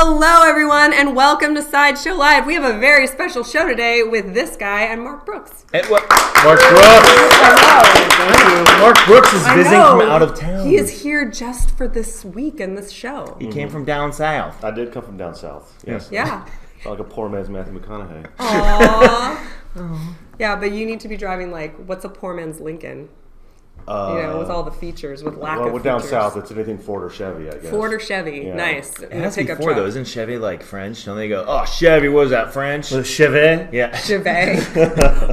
Hello, everyone, and welcome to Sideshow Live. We have a very special show today with this guy and Mark Brooks. Mark Brooks! Thank you. Mark Brooks is visiting from out of town. He is here just for this week and this show. He came from down south. I did come from down south. Yes. Yeah. Like a poor man's Matthew McConaughey. Aww. Yeah, but you need to be driving what's a poor man's Lincoln? With all the features, with lack of features. Well, down south, it's anything Ford or Chevy, I guess. Ford or Chevy, yeah. Nice. It has to be Ford, though. Isn't Chevy like French? Don't they go, oh, Chevy, what is that, French? Chevy? Yeah. Chevy.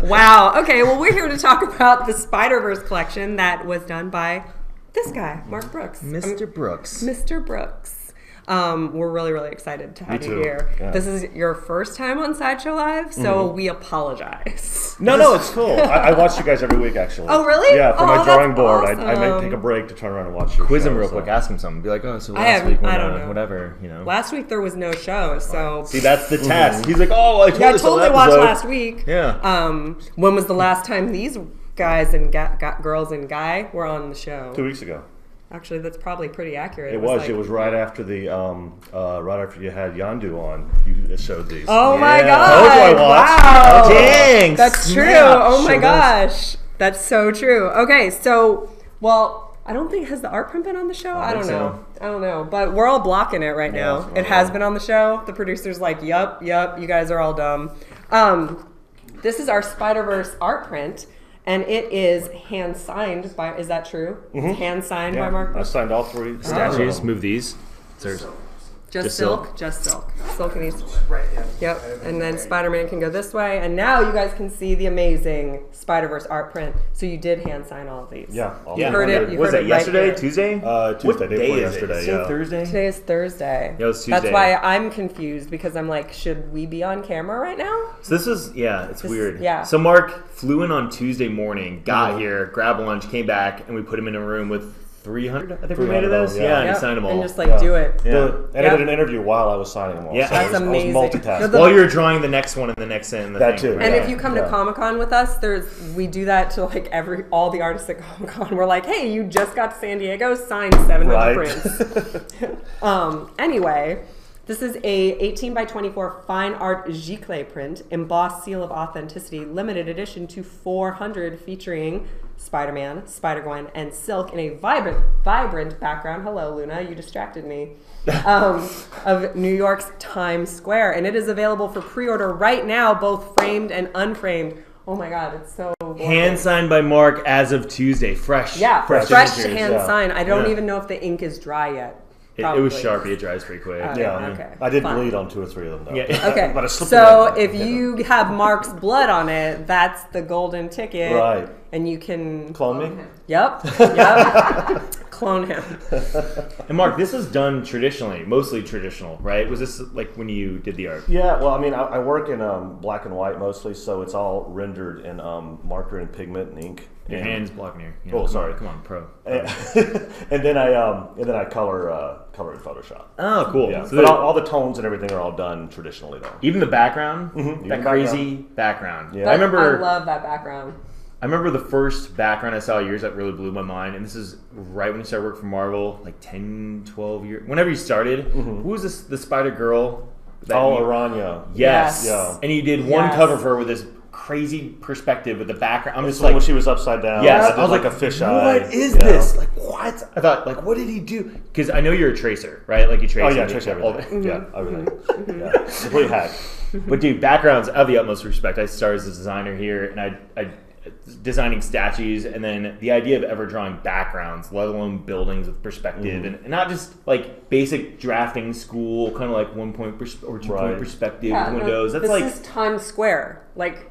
Wow. Okay, well, we're here to talk about the Spider-Verse collection that was done by this guy, Mark Brooks. Mr. Brooks. Mr. Brooks. We're really, really excited to have you here. Yeah. This is your first time on Sideshow Live, so we apologize. No, it's cool. I watch you guys every week, actually. Oh, really? Yeah, for my drawing board. Awesome. I may take a break to turn around and watch your Quiz show, him real quick. Ask him something. Be like, oh, so I last week when, I don't know. whatever, Last week there was no show, so... See, that's the test. He's like, oh, I totally watched last week. Yeah. When was the last time these guys and girls and guy were on the show? 2 weeks ago. Actually, that's probably pretty accurate. It was right after the right after you had Yandu on. You showed these. Oh my god! I watched. Wow! Dang! That's true. Oh my gosh, that's so true. Okay, so I don't think has the art print been on the show. I don't know. I don't know, but we're all blocking it right now. It has been on the show. The producer's like, yup, you guys are all dumb. This is our Spider-Verse art print. And it is hand signed by, is that true? Mm-hmm. It's hand signed by Mark Brooks? I signed all three statues. Move these. Just silk. Silk and these. Right, yeah. Yep. And then Spider-Man can go this way. And now you guys can see the amazing Spider-Verse art print. So you did hand sign all of these. Yeah. You heard it. You was heard it it yesterday? right Tuesday? Tuesday. What day is yesterday, it? yeah. Thursday? Today is Thursday. Yeah, it was Tuesday. That's why I'm confused because I'm like, should we be on camera right now? So this is, it's weird. Yeah. So Mark flew in on Tuesday morning, got here, grabbed lunch, came back, and we put him in a room with 300, I think we made of those. Yeah, and he signed them all. And just do it. Yeah. And I did an interview while I was signing them all. Yeah. So That's amazing. I was multitasking. While you're drawing the next one and the next in. That too. And if you come to Comic-Con with us, we do that to all the artists at Comic-Con. We're like, hey, you just got to San Diego, sign 700 prints. Anyway, this is a 18 by 24 fine art giclée print, embossed seal of authenticity, limited edition to 400, featuring Spider-Man, Spider-Gwen, and Silk in a vibrant background. Hello, Luna, you distracted me. Of New York's Times Square, and it is available for pre-order right now, both framed and unframed. Oh my god, it's so gorgeous. Hand signed by Mark as of Tuesday, fresh. Yeah, fresh signatures. hand sign. I don't even know if the ink is dry yet. It was Sharpie. It dries pretty quick. Okay. I did bleed on 2 or 3 of them, though. Yeah. Okay. But I slipped So it in. if you have Mark's blood on it, that's the golden ticket. Right. And you can... Clone me? Yep. Clone him. And Mark, this is done traditionally, mostly traditional, right? Was this like when you did the art? Yeah, well, I mean, I work in black and white mostly, so it's all rendered in marker and pigment and ink. Your hand's blocking here. Oh, sorry. Come on, pro. And then I color in Photoshop. Oh, cool. Yeah. So but all the tones and everything are all done traditionally, though. Even the background, Mm-hmm. that crazy background. Yeah. I love that background. I remember the first background I saw of yours that really blew my mind, and this is right when you started working for Marvel, like 10, 12 years. Whenever you started, who was this? The Spider-Girl? Aranya. Yes. Yeah. And you did one cover for her with this crazy perspective with the background. I'm just like when she was upside down. Yes, I was like a fisheye. What is this? Like what? I thought like, what did he do? Because I know you're a tracer, right? Like you trace. Oh yeah, trace everything. Yeah, everything. Yeah, complete hack. But dude, backgrounds, I have the utmost respect. I started as a designer here, and I designing statues, and then the idea of ever drawing backgrounds, let alone buildings with perspective, and not just like basic drafting school, kind of like 1 point or 2 point perspective with windows. That's this is Times Square. Like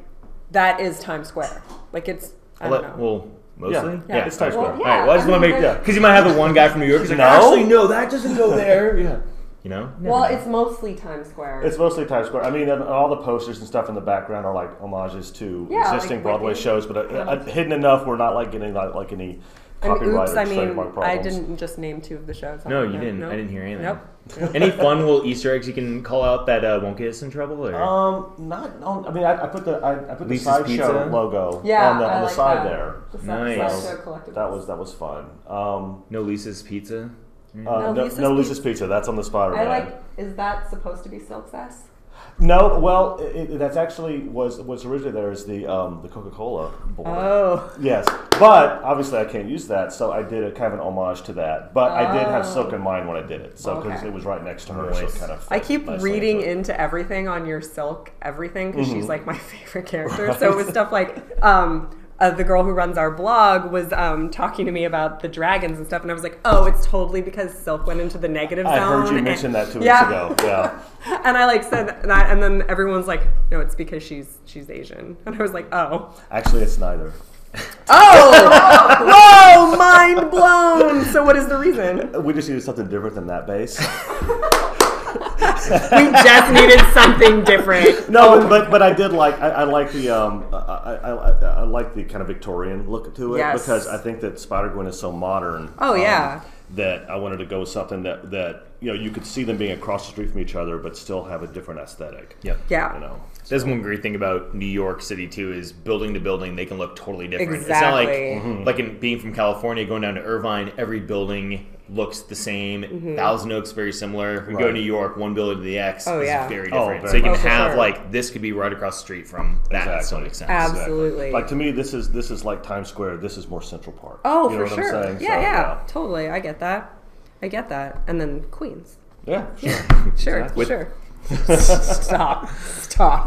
that is Times Square. Like it's. I don't know. Well, mostly, yeah, it's Times Square. Well, All right. Well, I just want to make because you might have the one guy from New York who's like, actually, no, that doesn't go there. Yeah. You know? Well, it's mostly Times Square. It's mostly Times Square. I mean, all the posters and stuff in the background are like homages to existing Broadway shows, but hidden enough we're not like getting like any copyright or trademark problems. I didn't just name 2 of the shows. No, you didn't. I didn't hear anything. Nope. Any fun little Easter eggs you can call out that won't get us in trouble? Or? I mean, I put the Sideshow logo on the side there. Nice. Sideshow Collectible. That was fun. No Lisa's Pizza. No, Lisa's Pizza. That's on the Spider-Man. Is that supposed to be Silk's S? No, well, that's actually what's originally there is the Coca-Cola board. Oh. Yes, but obviously I can't use that, so I did a kind of an homage to that. But I did have Silk in mind when I did it, so because it was right next to her, so it kind of. I keep reading into everything on your Silk everything because she's like my favorite character. So it was stuff like. The girl who runs our blog was talking to me about the dragons and stuff, and I was like, "Oh, it's totally because Silk went into the negative zone." I heard you mention that 2 weeks ago. Yeah. And I said that, and then everyone's like, "No, it's because she's Asian," and I was like, "Oh." Actually, it's neither. Oh! Whoa! Mind blown. So what is the reason? We just needed something different than that base. We just needed something different. No, but I did I like the I like the kind of Victorian look to it because I think that Spider-Gwen is so modern. Oh yeah. That I wanted to go with something that you could see them being across the street from each other, but still have a different aesthetic. Yep. Yeah. That's one great thing about New York City too is building to building they can look totally different. Exactly. It's not like in being from California going down to Irvine, every building looks the same. Thousand Oaks very similar. We go to New York, one building to the X is very different. So you can have this could be right across the street from that to some extent. Absolutely. Like to me, this is like Times Square. This is more Central Park. Oh, you know for what sure. I'm saying? Yeah, totally. I get that. And then Queens. Yeah, sure. Exactly. Sure. Stop.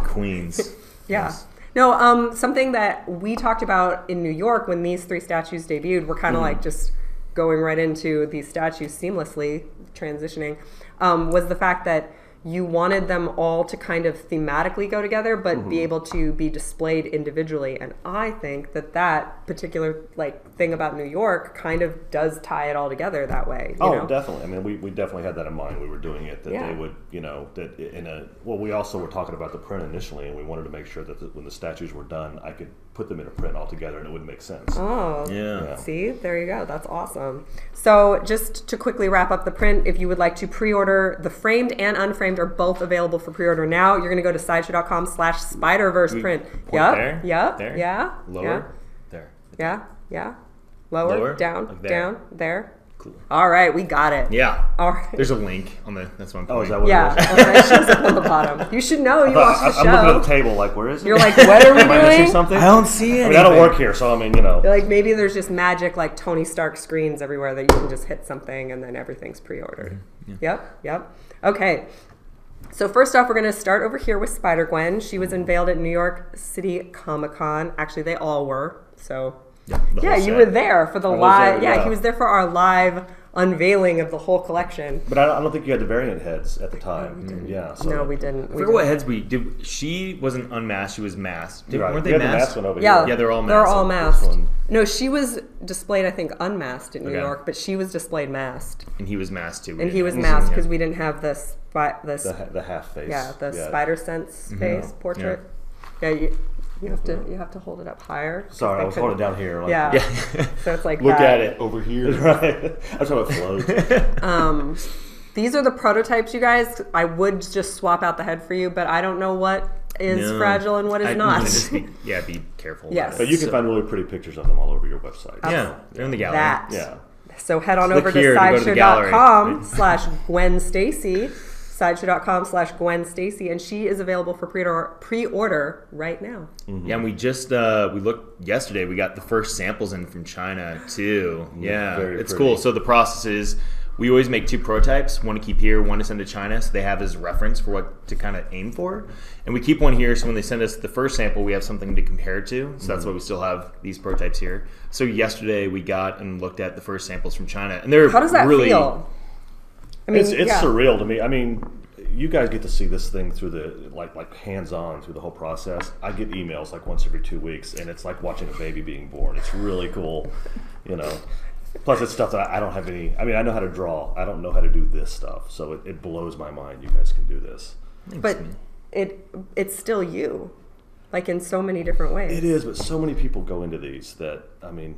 Queens. Yeah. Yes. No, something that we talked about in New York when these 3 statues debuted, we're kind of like just going right into these statues seamlessly, transitioning, was the fact that you wanted them all to kind of thematically go together, but be able to be displayed individually. And I think that particular thing about New York kind of does tie it all together that way. You know? Definitely. I mean, we definitely had that in mind. We were doing it that they would, we also were talking about the print initially, and we wanted to make sure that when the statues were done, I could put them in a print all together and it would make sense. Oh, yeah. See, there you go. That's awesome. So just to quickly wrap up the print, if you would like to pre-order, the framed and unframed are both available for pre-order now. You're going to go to sideshow.com/Spider-Verse print. There? Yep. There? Yeah. Lower? Yeah. There. Yeah. Lower? Down. Like there. Down. There. Cool. All right, we got it. Yeah. All right. There's a link on the. That's one. Oh, is that what it is? It shows up on the bottom. You should know. You watch the show. I'm looking at the table like, where is it? You're like, what are we Am I doing? missing something? I don't see it. That'll work here. So You're like, maybe there's just magic like Tony Stark screens everywhere that you can just hit something and then everything's pre-ordered. Yeah. Yep. Okay. So first off, we're going to start over here with Spider-Gwen. She was unveiled at New York City Comic-Con. Actually, they all were. So yeah, you were there for the live. He was there for our live unveiling of the whole collection. But I don't think you had the variant heads at the time. No, yeah. So no, we didn't. I forget what heads we did. She wasn't unmasked. She was masked. Weren't they masked? Over here. Yeah, they're all masked. They're all masked. No, she was displayed, I think, unmasked in New York, but she was displayed masked. And he was masked too. And he was masked because we didn't have the half face. Yeah, the Spider Sense face portrait. Yeah, you have to hold it up higher. Sorry, I was holding it down here. So it's like look at it over here. Right. That's how it flows. These are the prototypes, you guys. I would just swap out the head for you, but I don't know what is fragile and what is not. Be careful. Yes. But you can find really pretty pictures of them all over your website. Yeah, they're in the gallery. So head on over to sideshow.com/Gwen Stacy. Sideshow.com/Gwen Stacy, and she is available for pre-order right now. Yeah, and we just we looked yesterday. We got the first samples in from China too. Yeah, it's cool. So the process is we always make 2 prototypes, one to keep here, one to send to China, so they have as reference for what to kind of aim for. And we keep one here, so when they send us the first sample, we have something to compare to. So that's why we still have these prototypes here. So yesterday we got and looked at the first samples from China, and they're how does that feel? I mean, it's surreal to me. I mean, you guys get to see this thing through the like hands-on through the whole process. I get emails like once every 2 weeks, and it's like watching a baby being born. It's really cool, Plus, it's stuff that I don't have any. I mean, I know how to draw. I don't know how to do this stuff, so it blows my mind. You guys can do this, but it's still you, like in so many different ways. It is, but so many people go into these that I mean,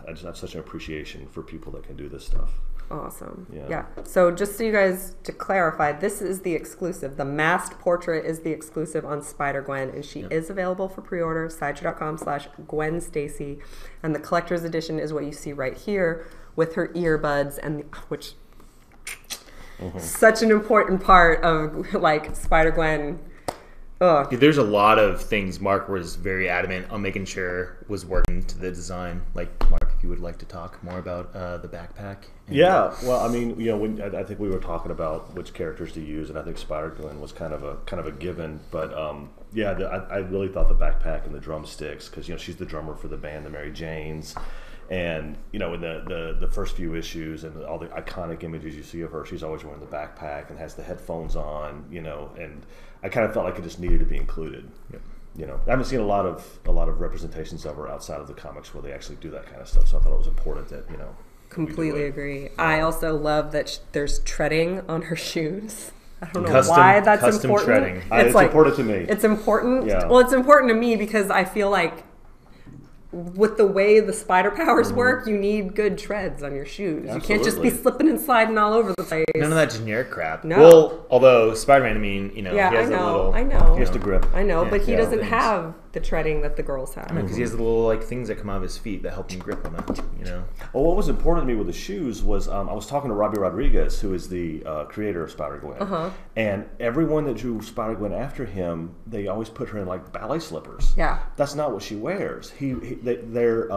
I just have such an appreciation for people that can do this stuff. Awesome. Yeah. So just so you guys to clarify, this is the exclusive. The masked portrait is the exclusive on Spider-Gwen, and she is available for pre-order. Sideshow.com/Gwen Stacy, and the collector's edition is what you see right here with her earbuds, and which such an important part of like Spider-Gwen. Ugh. There's a lot of things Mark was very adamant on making sure was working to the design. Like, Mark, if you would like to talk more about the backpack. Yeah, well, I mean, you know, I think we were talking about which characters to use, and I think Spider-Gwen was kind of a given. But yeah, I really thought the backpack and the drumsticks, because, you know, she's the drummer for the band, the Mary Janes. And, you know, in the first few issues and all the iconic images you see of her, she's always wearing the backpack and has the headphones on, you know, and I kind of felt like it just needed to be included. Yep. You know, I haven't seen a lot of representations of her outside of the comics where they actually do that kind of stuff, so I thought it was important that, you know. Completely agree. I also love that there's treading on her shoes. I don't know custom, why that's custom important. Treading. It's like, important to me. It's important. Yeah. Well, it's important to me because I feel like with the way the spider powers work, you need good treads on your shoes. Absolutely. You can't just be slipping and sliding all over the place. None of that generic crap. No. Well, although Spider-Man, I mean, you know, yeah, he has I know, a little... I know. He has to grip. I know, Yeah, but he yeah, doesn't things. have the treading that the girls have. Because he has the little, like, things that come out of his feet that help him grip on it, you know? Well, what was important to me with the shoes was I was talking to Robbie Rodriguez, who is the creator of Spider-Gwen. And everyone that drew Spider-Gwen after him, they always put her in, like, ballet slippers. Yeah. That's not what she wears. They're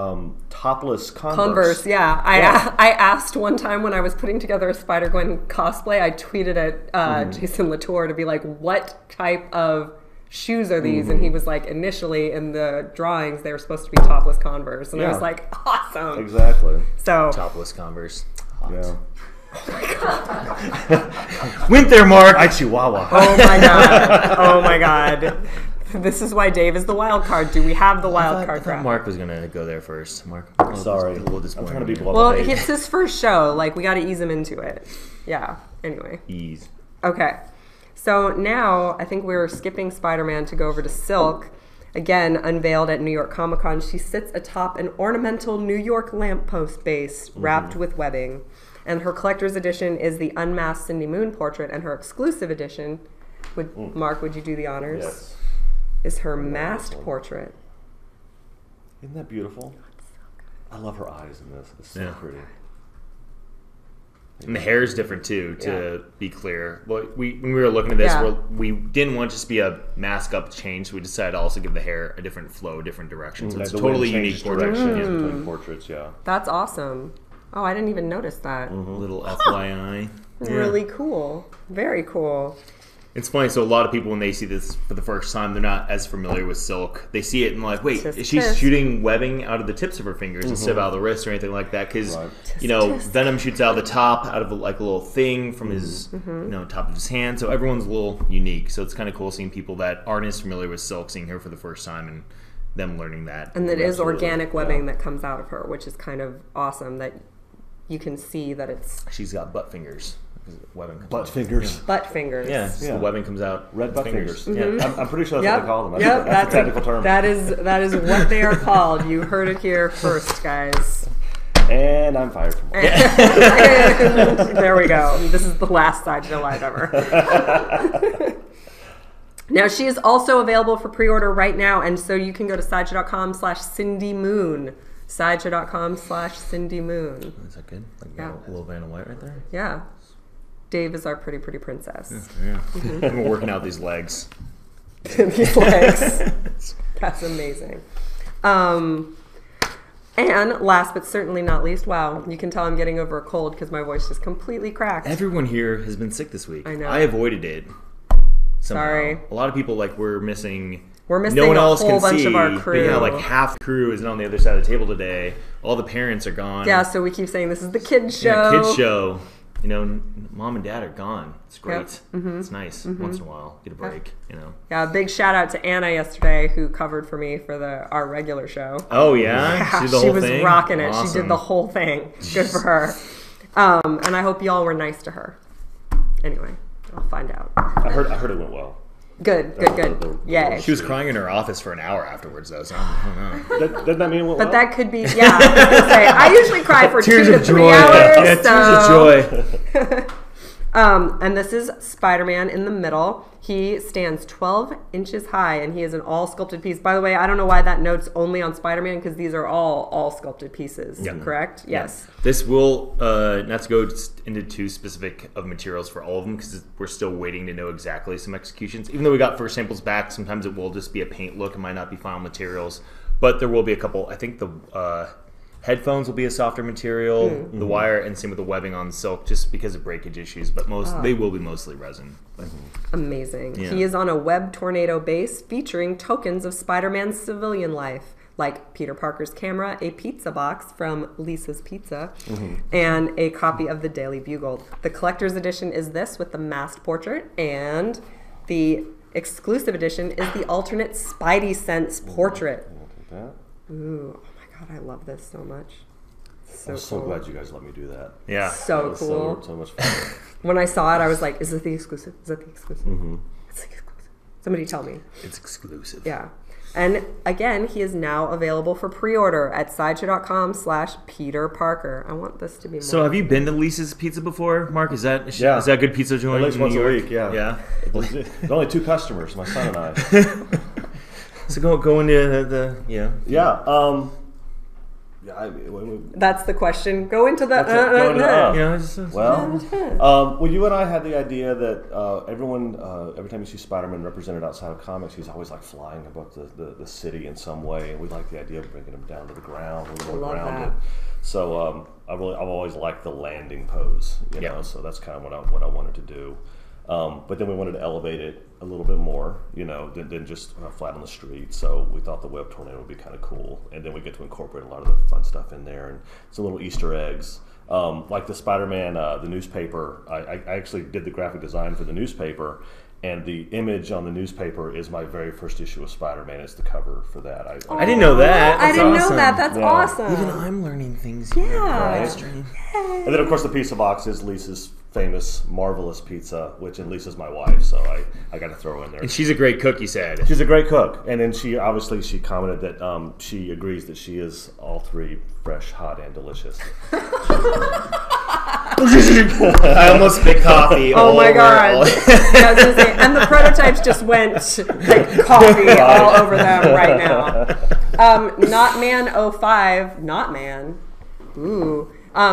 topless Converse. Converse, yeah. I asked one time when I was putting together a Spider-Gwen cosplay, I tweeted at Jason Latour to be like, what type of shoes are these? And he was like, initially in the drawings, they were supposed to be topless Converse. And I was like, awesome. Exactly. So Topless Converse. Hot. Yeah. Oh my God. Went there, Mark! I Chihuahua. Oh my God. Oh my God. This is why Dave is the wild card. Do we have the wild card I crap? thought Mark was going to go there first. Mark. Sorry. A little I'm disappointed. trying to be blunt. Well, it's his first show. Like, we got to ease him into it. Yeah. Anyway. Ease. Okay. So now I think we're skipping Spider-Man to go over to Silk. Again, unveiled at New York Comic Con. She sits atop an ornamental New York lamppost base wrapped with webbing. And her collector's edition is the unmasked Cindy Moon portrait, and her exclusive edition, Mark, would you do the honors? Yes. Is her masked portrait. Isn't that beautiful? I love her eyes in this. It's so pretty. And the hair is different too, to be clear. Well, when we were looking at this, we didn't want it just to be a mask up change, so we decided to also give the hair a different flow, different direction. So it's a totally unique portrait. Between portraits, yeah. That's awesome. Oh, I didn't even notice that. Little FYI. Really cool. Very cool. It's funny, so a lot of people, when they see this for the first time, they're not as familiar with Silk. They see it and like, wait, is she shooting webbing out of the tips of her fingers instead of out of the wrist or anything like that? Because, you know, Venom shoots out of the top, out of like a little thing from his, you know, top of his hand. So everyone's a little unique. So it's kind of cool seeing people that aren't as familiar with Silk seeing her for the first time and them learning that. And it is organic webbing that comes out of her, which is kind of awesome that you can see that it's... She's got butt fingers. Webbing butt fingers. Yeah. Butt fingers. Yeah, the webbing comes out. Red butt fingers. Yeah. I'm pretty sure that's what they call them. That's a technical term. That is what they are called. You heard it here first, guys. And I'm fired from work. There we go. This is the last Sideshow Live ever. Now, she is also available for pre-order right now, and so you can go to sideshow.com/CindyMoon. Sideshow.com/CindyMoon. Is that good? Like a little Vanna White right there? Yeah. Dave is our pretty princess. Yeah. I've been working out these legs. These legs. That's amazing. And last but certainly not least, wow, you can tell I'm getting over a cold because my voice just completely cracked. Everyone here has been sick this week. I know. I avoided it. Somehow. Sorry. A lot of people, like, we're missing no one a else whole bunch of our crew. But yeah, like half the crew isn't on the other side of the table today. All the parents are gone. Yeah, so we keep saying this is the kids show. Yeah, kids show. You know, mom and dad are gone. It's great. It's nice once in a while. Get a break, you know. Yeah, big shout out to Anna yesterday who covered for me for our regular show. Oh, yeah? She was rocking it. Awesome. She did the whole thing. Good for her. And I hope y'all were nice to her. Anyway, I'll find out. I heard it went well. Good. Yay. She was crying in her office for an hour afterwards, though, so I don't know. Doesn't that mean it went well? But that could be, yeah. I was going to say, I usually cry for tears 2 to 3 hours. Yeah, tears of joy. And this is Spider-Man in the middle. He stands 12 inches high, and he is an all sculpted piece. By the way, I don't know why that note's only on Spider-Man, because these are all sculpted pieces, correct? Yeah. Yes. This will, not to go into too specific of materials for all of them, because we're still waiting to know exactly some executions. Even though we got first samples back, sometimes it will just be a paint look. It might not be final materials. But there will be a couple. I think the headphones will be a softer material, the wire, and same with the webbing on silk, just because of breakage issues. But they will be mostly resin. Amazing. Yeah. He is on a web tornado base featuring tokens of Spider-Man's civilian life, like Peter Parker's camera, a pizza box from Lisa's Pizza, and a copy of the Daily Bugle. The collector's edition is this with the masked portrait, and the exclusive edition is the alternate Spidey Sense portrait. Ooh, oh my god, I love this so much. I'm so glad you guys let me do that. Yeah. So cool. So much fun. When I saw it, I was like, is it the exclusive? Is that the exclusive? It's the exclusive. Somebody tell me. It's exclusive. Yeah. And again, he is now available for pre-order at sideshow.com/Peter Parker. I want this to be more. So have you been to Lisa's Pizza before, Mark? Is that good pizza joint? At least once a week, yeah. Yeah. There's only 2 customers, my son and I. So go into the That's the question. Go into the well, you and I had the idea that everyone, every time you see Spider-Man represented outside of comics, he's always like flying above the city in some way, and we like the idea of bringing him down to the ground. I love that. So I've always liked the landing pose, you know. So that's kind of what I wanted to do. But then we wanted to elevate it a little bit more, you know, than just flat on the street. So we thought the web tornado would be kind of cool. And then we get to incorporate a lot of the fun stuff in there and some little Easter eggs. Like the Spider-Man, the newspaper, I actually did the graphic design for the newspaper. And the image on the newspaper is my very first issue of Spider-Man. It's the cover for that. I didn't know that. I didn't know that. That's awesome. Even I'm learning things here. Yeah. Right. And then, of course, the pizza box is Lisa's famous Marvelous Pizza, which, and Lisa's my wife, so I got to throw in there. And she's a great cook, you said. She's a great cook. And then she commented that she agrees that she is all 3 fresh, hot, and delicious. I almost spit coffee. Oh my god! I was gonna say, and the prototypes just went like coffee all over them right now. Not Man 05, Not Man. Ooh.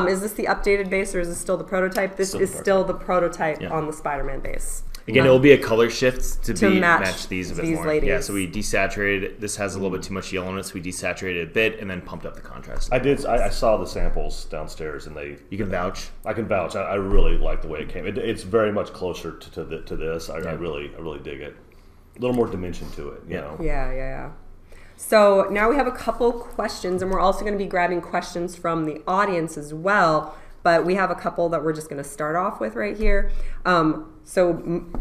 Is this the updated base or is this still the prototype? This is still the prototype on the Spider-Man base. Again, it will be a color shift to match these a bit more. Ladies. Yeah, so we desaturated. This has a little bit too much yellow in it, so we desaturated it a bit and then pumped up the contrast. I saw the samples downstairs, and You can vouch. I can vouch. I really like the way it came. It's very much closer to this. I really dig it. A little more dimension to it. You know. Yeah. So now we have a couple questions, and we're also going to be grabbing questions from the audience as well. But we have a couple that we're just going to start off with right here. So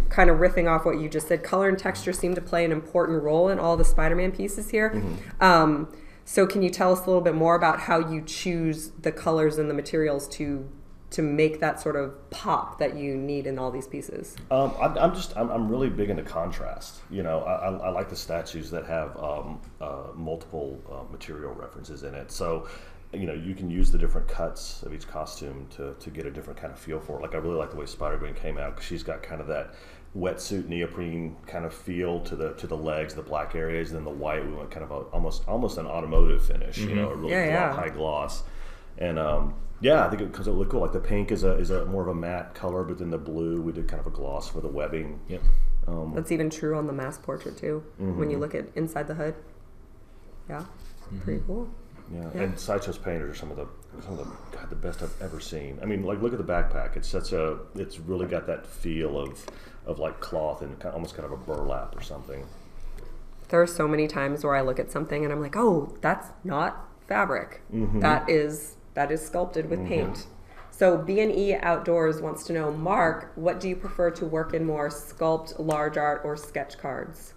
kind of riffing off what you just said, color and texture seem to play an important role in all the Spider-Man pieces here. So can you tell us a little bit more about how you choose the colors and the materials to make that sort of pop that you need in all these pieces? I'm really big into contrast. You know, I like the statues that have multiple material references in it. So, you know, you can use the different cuts of each costume to get a different kind of feel for it. Like, I really like the way Spider-Gwen came out, because she's got kind of that wetsuit neoprene kind of feel to the legs, the black areas, and then the white, we went kind of almost an automotive finish. You know, a really high gloss. And I think it comes out really cool. Like the pink is a more of a matte color, but then the blue, we did kind of a gloss for the webbing. Yep. That's even true on the mask portrait too. When you look at inside the hood. Yeah, pretty cool. Yeah, and Sideshow's painters are some of the best I've ever seen. I mean, like, look at the backpack. It's really got that feel of like cloth and almost kind of a burlap or something. There are so many times where I look at something and I'm like, oh, that's not fabric. That is sculpted with paint. So B&E Outdoors wants to know, Mark, what do you prefer to work in more, sculpt, large art, or sketch cards?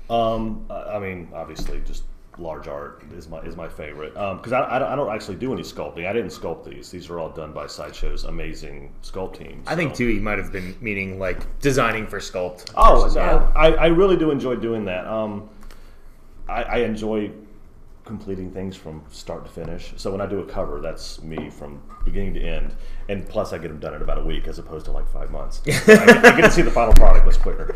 I mean, obviously, just large art is my favorite, because I don't actually do any sculpting. I didn't sculpt these. These are all done by Sideshow's amazing sculpt team. So. I think too he might have been meaning like designing for sculpt. Oh, I really do enjoy doing that. I enjoy completing things from start to finish. So when I do a cover, that's me from beginning to end. And plus I get them done in about a week as opposed to like 5 months. I get to see the final product much quicker.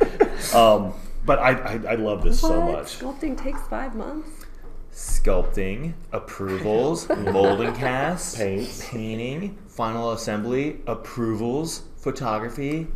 But I love this so much. Sculpting takes 5 months? Sculpting, approvals, molding casts, Paints. painting, final assembly, approvals, photography,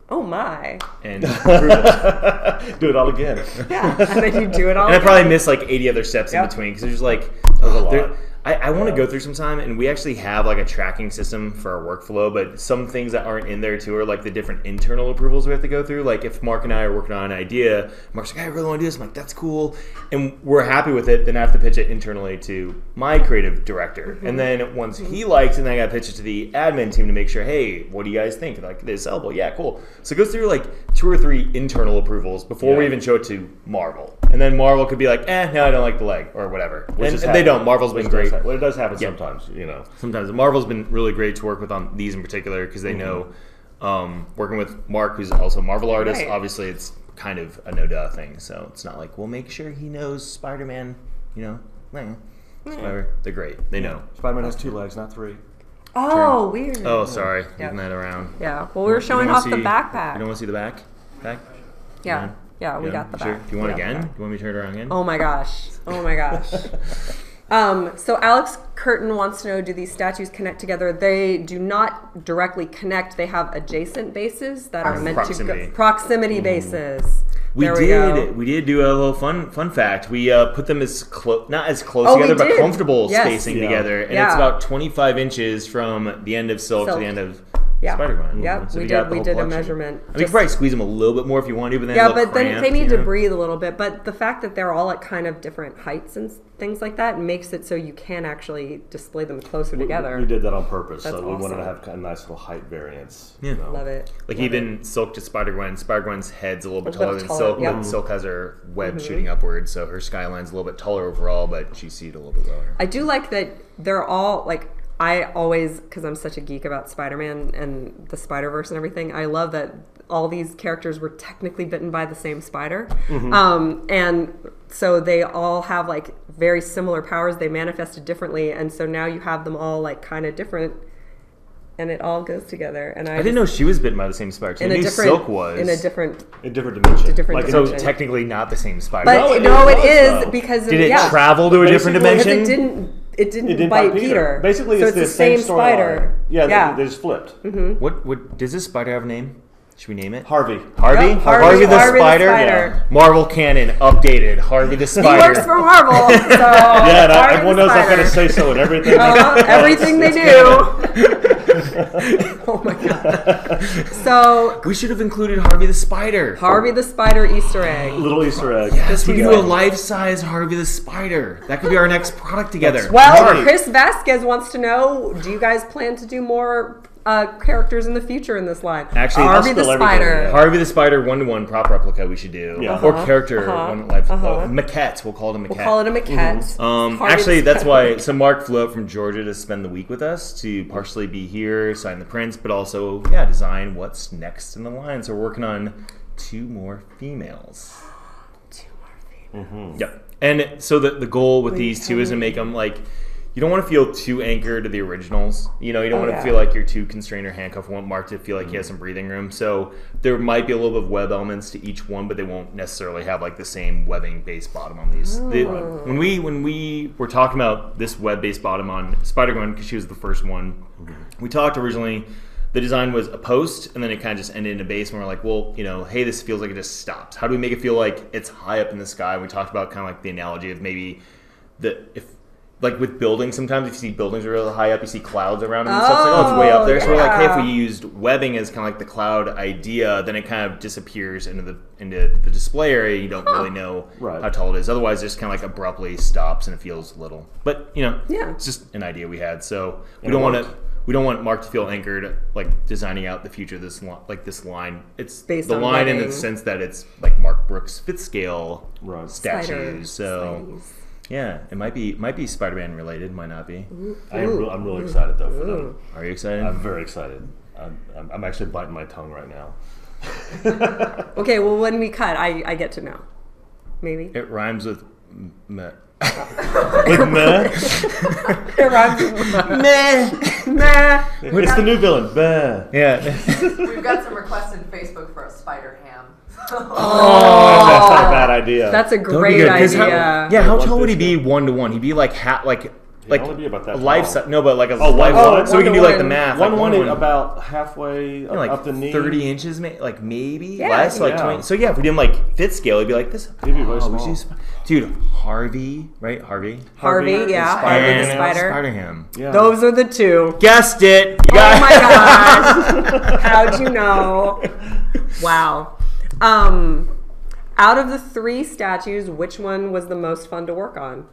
Oh my. and approvals. Do it all again. Yeah. And then you do it all And I again. probably missed like 80 other steps in between because there's like There's a lot. I want to go through some time, and we actually have like a tracking system for our workflow, but some things that aren't in there too are like the different internal approvals we have to go through. Like if Mark and I are working on an idea, Mark's like, I really want to do this. I'm like, that's cool. And we're happy with it. Then I have to pitch it internally to my creative director. And then once he likes it, then I got to pitch it to the admin team to make sure, hey, what do you guys think? Like, this is sellable. Yeah, cool. So it goes through like 2 or 3 internal approvals before we even show it to Marvel. And then Marvel could be like, no, I don't like the leg or whatever. And they don't. Marvel's been great. Well, it does happen sometimes, you know. Sometimes Marvel's been really great to work with on these in particular because they know working with Mark, who's also a Marvel artist. Right. Obviously, it's kind of a no-duh thing. So it's not like we'll make sure he knows Spider-Man. You know, Spider. They're great. They know. Spider-Man has 2 legs, not 3. Oh, weird. Oh, sorry, moving that around. Yeah. Well, we were showing off the backpack. You don't want to see the back? Yeah. Yeah, we got the Sure. back. Do you want We got again? the Do you want me to turn it around again? Oh my gosh. Oh my gosh. So Alex Curtin wants to know, do these statues connect together? They do not directly connect. They have adjacent bases that are meant to go. Proximity bases. We did do a little fun fact. We put them as not as close together, but comfortable spacing together, and it's about 25 inches from the end of Silk to the end of Spider-Gwen. Yep, So we did a measurement. I mean, you can probably squeeze them a little bit more if you want to, but then then they need to breathe a little bit. But the fact that they're all at kind of different heights and things like that makes it so you can actually display them closer together. We did that on purpose. That's so we wanted to awesome. have kind of nice little height variance. Yeah. You know? Love it. Like Love even it. Silk to Spider-Gwen. Spider-Gwen's head's a little bit taller than taller, Silk, yep. but Silk has her web shooting upwards, so her skyline's a little bit taller overall, but she's seated a little bit lower. I do like that they're all like. I always, because I'm such a geek about Spider-Man and the Spider-Verse and everything, I love that all these characters were technically bitten by the same spider. And so they all have like very similar powers. They manifested differently. And so now you have them all like kind of different and it all goes together. And I didn't know she was bitten by the same spider. So I knew Silk was. In a different dimension. So technically not the same spider. But it is because did it travel to a different dimension? Because it didn't bite Peter. Basically, so it's the same spider. Yeah, they just flipped. What does this spider have a name? Should we name it? Harvey. Harvey? Yep, Harvey the Spider? Yeah. Marvel canon updated. Harvey the Spider. He works for Marvel. So Yeah, and everyone knows I've got to say so in everything. Everything they do. Oh my god. So we should have included Harvey the Spider. Harvey the Spider Easter egg. Little Easter egg. Yes, we can do a life-size Harvey the Spider. That could be our next product together. Well, Chris Vasquez wants to know, do you guys plan to do more characters in the future in this line? Actually, Harvey the Spider. Harvey the Spider 1-to-1 prop replica we should do. Or character maquette. We'll call it a maquette. We'll call it a maquette. Actually, that's why. So Mark flew up from Georgia to spend the week with us to partially be here, sign the prints, but also design what's next in the line. So we're working on 2 more females. 2 more females. Yep. And so the goal with these 2 is to make them like. You don't want to feel too anchored to the originals. You know, you don't want to feel like you're too constrained or handcuffed. You want Mark to feel like he has some breathing room. So there might be a little bit of web elements to each one, but they won't necessarily have like the same webbing base bottom on these. When we were talking about this web base bottom on Spider-Gwen, because she was the first one, we talked originally. The design was a post, and then it kind of just ended in a base, and we're like, well, you know, hey, this feels like it just stops. How do we make it feel like it's high up in the sky? We talked about kind of like the analogy of maybe like with buildings, sometimes if you see buildings are really high up, you see clouds around them and stuff. It's like, it's way up there. So we're like, hey, if we used webbing as kind of like the cloud idea, then it kind of disappears into the display area. You don't really know how tall it is. Otherwise, it just kind of like abruptly stops and it feels little. But you know, it's just an idea we had. So we don't want Mark to feel anchored, like designing out the future of this line. It's based the on line webbing. In the sense that it's like Mark Brooks fifth scale statues. So. Yeah, it might be Spider-Man related, might not be. I'm really excited though for them. Are you excited? I'm very excited. I'm actually biting my tongue right now. Okay, well when we cut, I get to know. Maybe. It rhymes with With meh. It rhymes with meh. It's the new villain. Meh. Yeah. We've got some requests in Facebook for a spider ham. Oh, that's not a bad idea. That's a great idea. How tall would he be 1-to-1? He'd be like only be about that a life size. No, but like a life size. So we can do like the math. One about halfway up the knee. 30 inches, like maybe Yeah, less, like 20. So yeah, if we did him like fifth scale, it'd be like this. He'd be very small. Dude, Harvey, right? Harvey, yeah. Harvey the spider. Spider-Ham. Yeah. Those are the two. Guessed it. Oh my gosh. How'd you know? Wow. Out of the 3 statues, which one was the most fun to work on?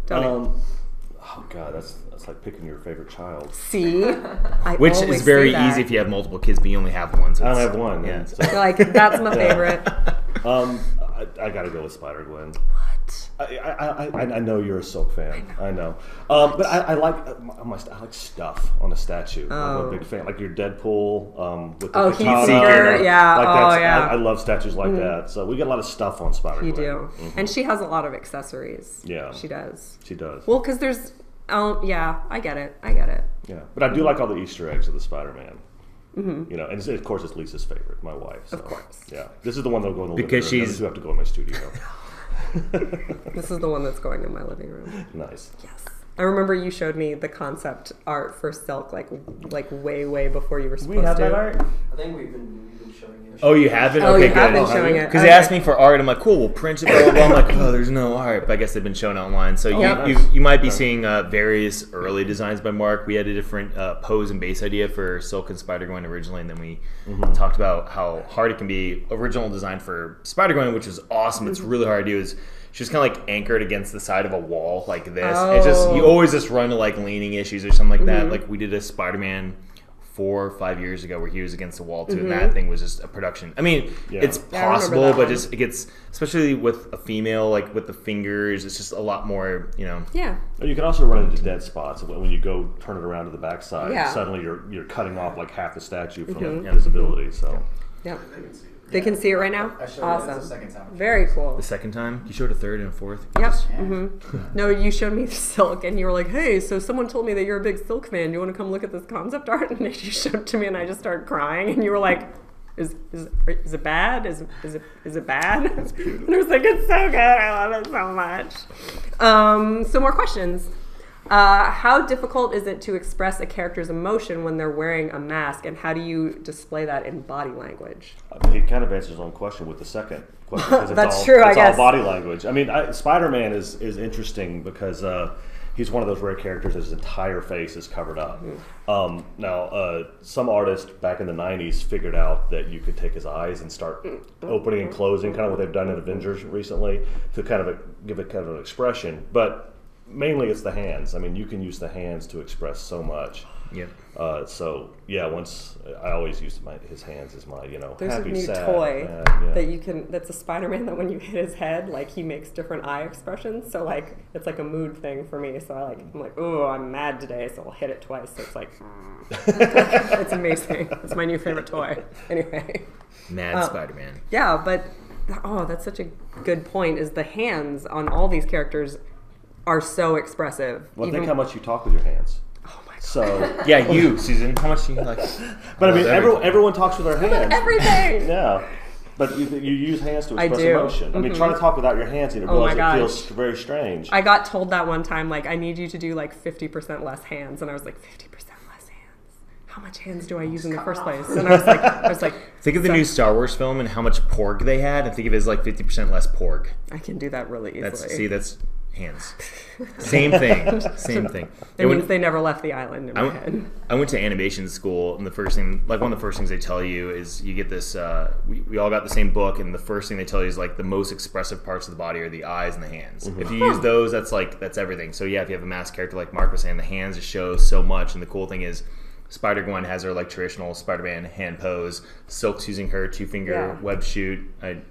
Tony. Oh god, that's like picking your favorite child. See, which is very easy if you have multiple kids, but you only have one. So I only have one. Yeah, so. Like that's my favorite. I gotta go with Spider-Gwen. What? I know you're a Silk fan. I know. But I like stuff on a statue. I'm a big fan. Like your Deadpool with the Heatseeker. Yeah. I love statues like that. So we get a lot of stuff on Spider-Gwen. You do. And she has a lot of accessories. Yeah. She does. She does. Well, because there's... yeah, I get it. Yeah. But I do like all the Easter eggs of the Spider-Man. You know, and of course it's Lisa's favorite, my wife. So, of course. Yeah. This is the one that'll go in the because living room. she's... You have to go in my studio. This is the one that's going in my living room. Nice. Yes. I remember you showed me the concept art for Silk like way before you were supposed to. We have that art? I think we've been showing you. Oh, you have it? Oh, okay, you have good. been showing it. Because they asked me for art. I'm like, cool, we'll print it, blah, blah, blah. I'm like, oh, there's no art. But I guess they've been shown online. So you might be seeing various early designs by Mark. We had a different pose and base idea for Silk and Spider-Gwen originally, and then we talked about how hard it can be. Original design for Spider-Gwen, which is awesome. It's really hard to do, is she's kind of like anchored against the side of a wall like this. It's just, you always just run to like leaning issues or something like that. Like we did a Spider-Man 4 or 5 years ago where he was against the wall too, and that thing was just a production. I mean, it's possible, but just it gets, especially with a female, like with the fingers, it's just a lot more, you know. Yeah. You can also run into dead spots when you go turn it around to the backside. Yeah. Suddenly you're cutting off like half the statue from visibility. So. Yeah. They can see it right now? I showed Awesome. it the second time. Very cool. The second time? You showed a third and a fourth? Yep. No, you showed me Silk and you were like, hey, so someone told me that you're a big Silk fan. Do you want to come look at this concept art? And you showed it to me and I just started crying and you were like, is it bad? Is it bad? And I was like, it's so good. I love it so much. So more questions. How difficult is it to express a character's emotion when they're wearing a mask, and how do you display that in body language? He kind of answers his own question with the second question. Because That's true, I guess. It's all body language. I mean, Spider-Man is interesting because he's one of those rare characters that his entire face is covered up. Now, some artists back in the 90s figured out that you could take his eyes and start opening and closing, kind of what they've done in Avengers recently, to kind of give it kind of an expression. But mainly it's the hands. I mean, you can use the hands to express so much. Yeah. So yeah, once I always use his hands as my, There's happy, a new sad. toy that you can. That's a Spider-Man that when you hit his head, like he makes different eye expressions. So like it's like a mood thing for me. So I'm like, oh, I'm mad today, so I'll hit it twice. So it's like, it's amazing. It's my new favorite toy. Anyway. Mad Spider-Man. Yeah, but that's such a good point. Is the hands on all these characters are so expressive. Well, think how much you talk with your hands. Oh my god. So yeah, you, Susan, how much do you like? But I mean, everyone talks with their hands. Everything. Yeah. But you use hands to express emotion. I mean, try to talk without your hands, and it feels very strange. I got told that one time, like, I need you to do like 50% less hands, and I was like, 50% less hands? How much hands do I use in the first place? And I was like, think of the new Star Wars film and how much pork they had, and think of it as like 50% less pork. I can do that really easily. That's hands. Same thing. It means they never left the island in my head. I went to animation school, and the first thing, like one of the first things they tell you is you get this, we all got the same book, and the first thing they tell you is like the most expressive parts of the body are the eyes and the hands. If you use those, that's everything. So yeah, if you have a masked character like Mark was saying, the hands just show so much, and the cool thing is Spider-Gwen has her like traditional Spider-Man hand pose. Silk's using her 2-finger web shoot. And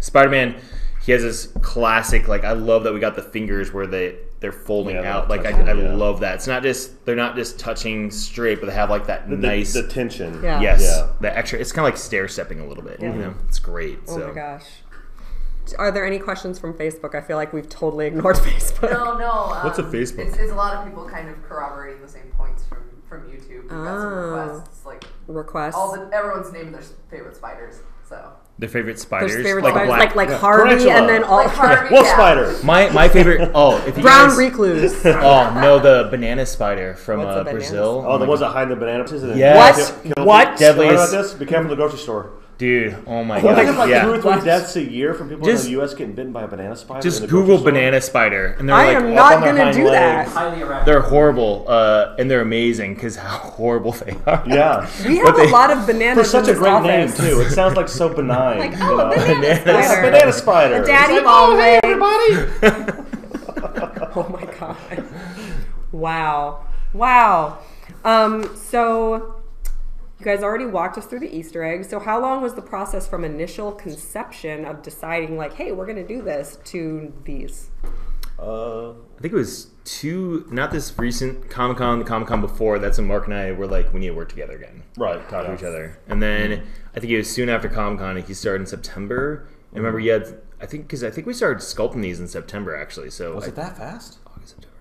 Spider-Man, he has this classic, like, I love that we got the fingers where they're folding out. Like, I love that. It's not just, they're not just touching straight, but they have like that nice the tension. Yeah. Yes. The extra, it's kind of like stair stepping a little bit. You know, it's great. Oh my gosh. Are there any questions from Facebook? I feel like we've totally ignored Facebook. No. What's a Facebook? It's a lot of people kind of corroborating the same points from YouTube. We've got some requests, like everyone's named their favorite spiders. So their favorite spiders, their favorite like spiders, like Harvey, Tarantula. and then all like Harvey, Wolf spider. my favorite. Oh, if you brown guys, recluse. Oh no, the banana spider from What's a banana Brazil. Oh, the ones that hide in the banana trees. Yes. What? Deadliest. Deadliest. About this? Be careful in the grocery store. Dude, oh my Well, god. they have like 2 or 3 What? deaths a year from people Just- in the U.S. getting bitten by a banana spider. Just in the grocery Google store. banana spider, and they're I like am up not on their gonna hind do that. legs. Highly erratic. They're horrible, and they're amazing because how horrible they are. Yeah. We have a lot of bananas For such in a this great office. name too. It sounds like so benign. Like, you oh, know? a banana Banana It's a spider. banana spider. A daddy It's like, ball oh, hey, leg. everybody. Oh my god. Wow. So you guys already walked us through the Easter eggs. So how long was the process from initial conception of deciding like, hey, we're going to do this to these? I think it was not this recent Comic-Con, the Comic-Con before. That's when Mark and I were like, we need to work together again. Right. Talk to each other. And then I think it was soon after Comic-Con, he started in September. And remember, you had, I think we started sculpting these in September, actually. So Was it that fast? August, September,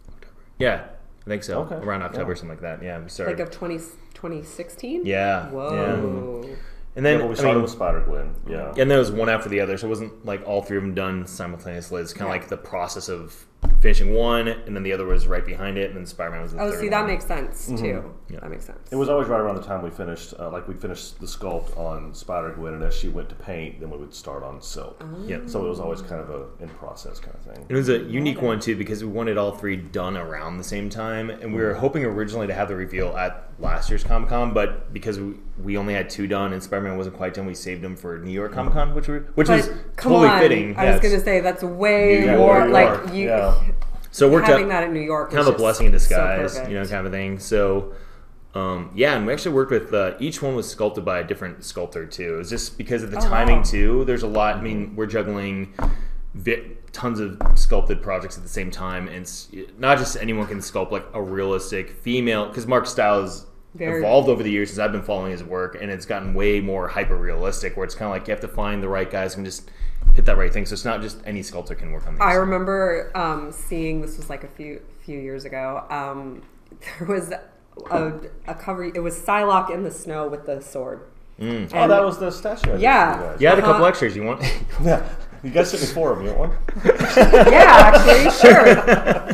October. Yeah, I think so. Okay. Around October, Yeah. something like that. Yeah, we started. Like of 2016? Yeah. Whoa. Yeah. And then, Yeah, we started with Spider-Gwen. Yeah. and then it was one after the other, so it wasn't like all 3 of them done simultaneously. It's kind of like the process of finishing one, and then the other was right behind it, and then Spider-Man was the third Oh, see, that one. makes sense too. Yeah. That makes sense. It was always right around the time we finished, we finished the sculpt on Spider-Gwen, and as she went to paint, then we would start on silk. Yeah. So it was always kind of a in-process kind of thing. It was a unique one too because we wanted all 3 done around the same time, and we were hoping originally to have the reveal at last year's Comic-Con, but because we only had 2 done and Spider-Man wasn't quite done, we saved them for New York Comic-Con, which was come totally on. fitting. I was going to say that's way Yeah, more New like York, you. yeah. So it worked Having out that in New York kind was of a just blessing in so disguise, perfect. kind of thing. So. Yeah, and we actually worked with each one was sculpted by a different sculptor too. It was just because of the timing wow. too. There's a lot. I mean, we're juggling tons of sculpted projects at the same time, and it's not just anyone can sculpt like a realistic female. Because Mark's style has evolved over the years since I've been following his work, and it's gotten way more hyper realistic. Where it's kind of like you have to find the right guys who can just hit that right thing. So it's not just any sculptor can work on these. I remember seeing this was like a few years ago. There was a cover. It was Psylocke in the snow with the sword. Oh, that was the statue. Yeah. You had a couple extras. You want? Yeah. You guys sent me 4 of them. You want one? Yeah, actually, sure.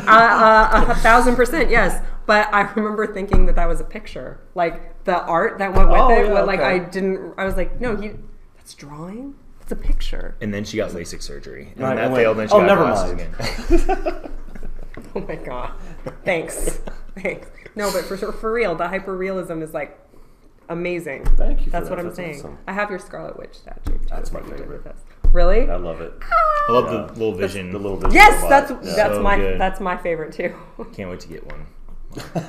1,000%, yes. But I remember thinking that was a picture, like the art that went with Oh, it. yeah, But like okay. I was like, no, that's drawing. It's a picture. And then she got LASIK surgery, and Right, that and went, failed. And then she "Oh, got never glasses mind." again. Oh my god. Thanks. No, but for real, the hyper realism is like amazing. Thank you for That's that. what I'm That's saying. awesome. I have your Scarlet Witch statue. That's my that you did favorite. with us. Really? I love it. I love the little vision. The little vision. Yes, robot. that's So my good. that's my favorite too. Can't wait to get one.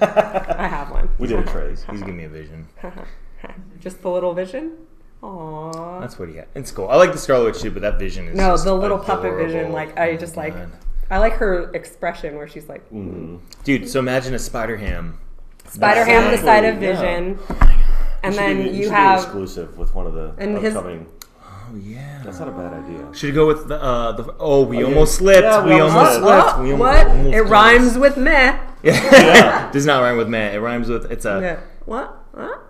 I have one. We did a trade. He's giving me a vision. Just the little vision. Aww. That's what he had. It's cool. I like the Scarlet Witch too, but that vision is No, just the little puppet adorable. vision. Like I just like. God. I like her expression where she's like Dude, so imagine a Spider-Ham. Spider-Ham the side of Yeah. Vision, and should then be- you should be have exclusive with one of the And his- upcoming. Oh yeah. That's not a bad idea. Should go with the we Okay. almost slipped. Yeah, we almost slipped. Oh, We what? almost It rhymes with meh. Yeah. Does not rhyme with man. It rhymes with it's a. Yeah. What?